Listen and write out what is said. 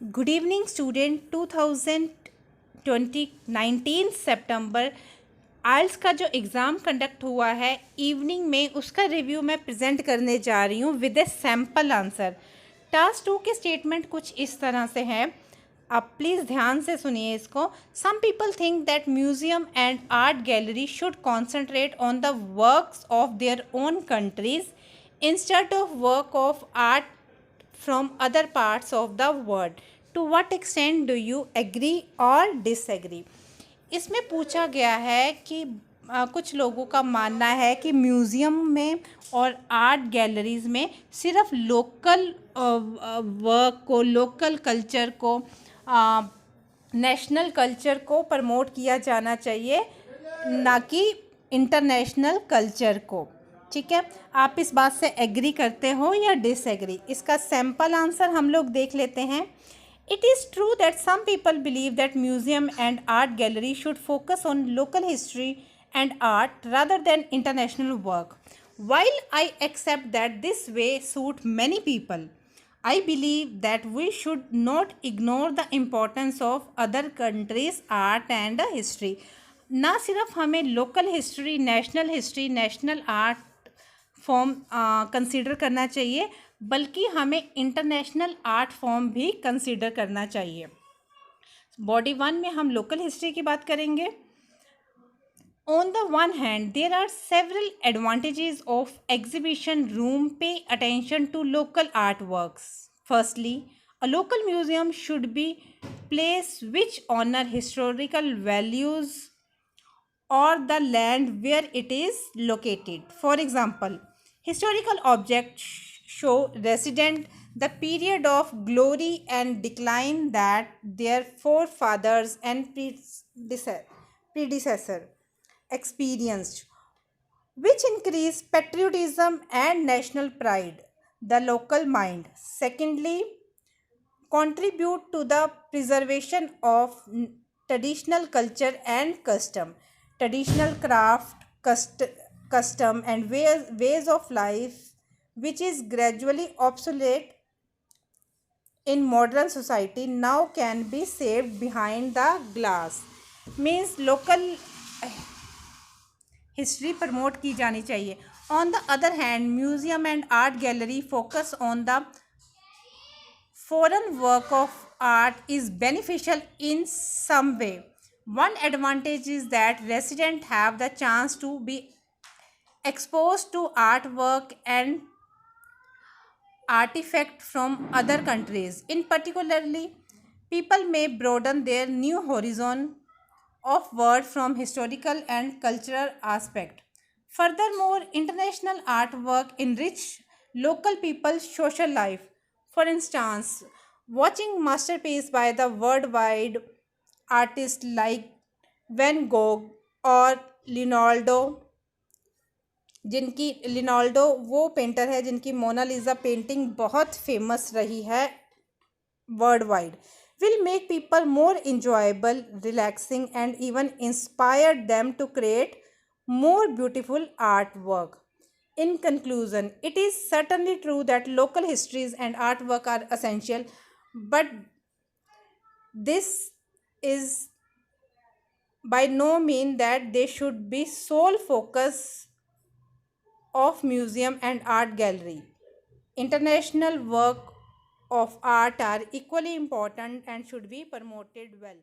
Good evening student 2019 सितंबर आइल्स का जो exam conduct हुआ है इवनिंग में, उसका रिव्यू मैं प्रेजेंट करने जा रही हूँ with A sample answer. Task 2 के स्टेटमेंट कुछ इस तरह से हैं, आप प्लीज़ ध्यान से सुनिए इसको। Some people think that museum and art gallery should concentrate on the works of their own countries instead of work of art from other parts of the world. To what extent do you agree or disagree? इसमें पूछा गया है कि कुछ लोगों का मानना है कि म्यूज़ियम में और आर्ट गैलरीज़ में सिर्फ लोकल वर्क को, लोकल कल्चर को, नेशनल कल्चर को प्रमोट किया जाना चाहिए, ना कि इंटरनेशनल कल्चर को। ठीक है, आप इस बात से एग्री करते हो या डिसएग्री? इसका सैम्पल आंसर हम लोग देख लेते हैं। It is true that some people believe that museum and art gallery should focus on local history and art rather than international work. While I accept that this way suit many people, I believe that we should not ignore the importance of other countries' art and history. ना सिर्फ हमें local history, national art form consider करना चाहिए, बल्कि हमें international art form भी consider करना चाहिए। बॉडी 1 में हम लोकल हिस्ट्री की बात करेंगे। On the one hand, there are several advantages of exhibition room. Pay attention to local artworks. Firstly, a local museum should be place which honor historical values or the land where it is located. For example, historical objects show resident the period of glory and decline that their forefathers and predecessor experienced, which increase patriotism and national pride, the local mind. Secondly, contribute to the preservation of traditional culture and custom, traditional craft, custom and ways of life, which is gradually obsolete in modern society, now can be saved behind the glass. Means local history promote की जानी चाहिए। On the other hand, museum and art gallery focus on the foreign work of art is beneficial in some way. One advantage is that residents have the chance to be exposed to artwork and artifact from other countries. In particularly, people may broaden their new horizon of world from historical and cultural aspect. Furthermore, international artwork enrich local people's social life. For instance, watching masterpiece by the worldwide artists like Van Gogh और लिनाल्डो, जिनकी लिनाल्डो वो painter है जिनकी Mona Lisa painting बहुत famous रही है world wide, will make people more enjoyable, relaxing, and even inspire them to create more beautiful artwork. In conclusion, it is certainly true that local histories and artwork are essential, but this is by no means that they should be sole focus of museum and art gallery. International work of art are equally important and should be promoted well.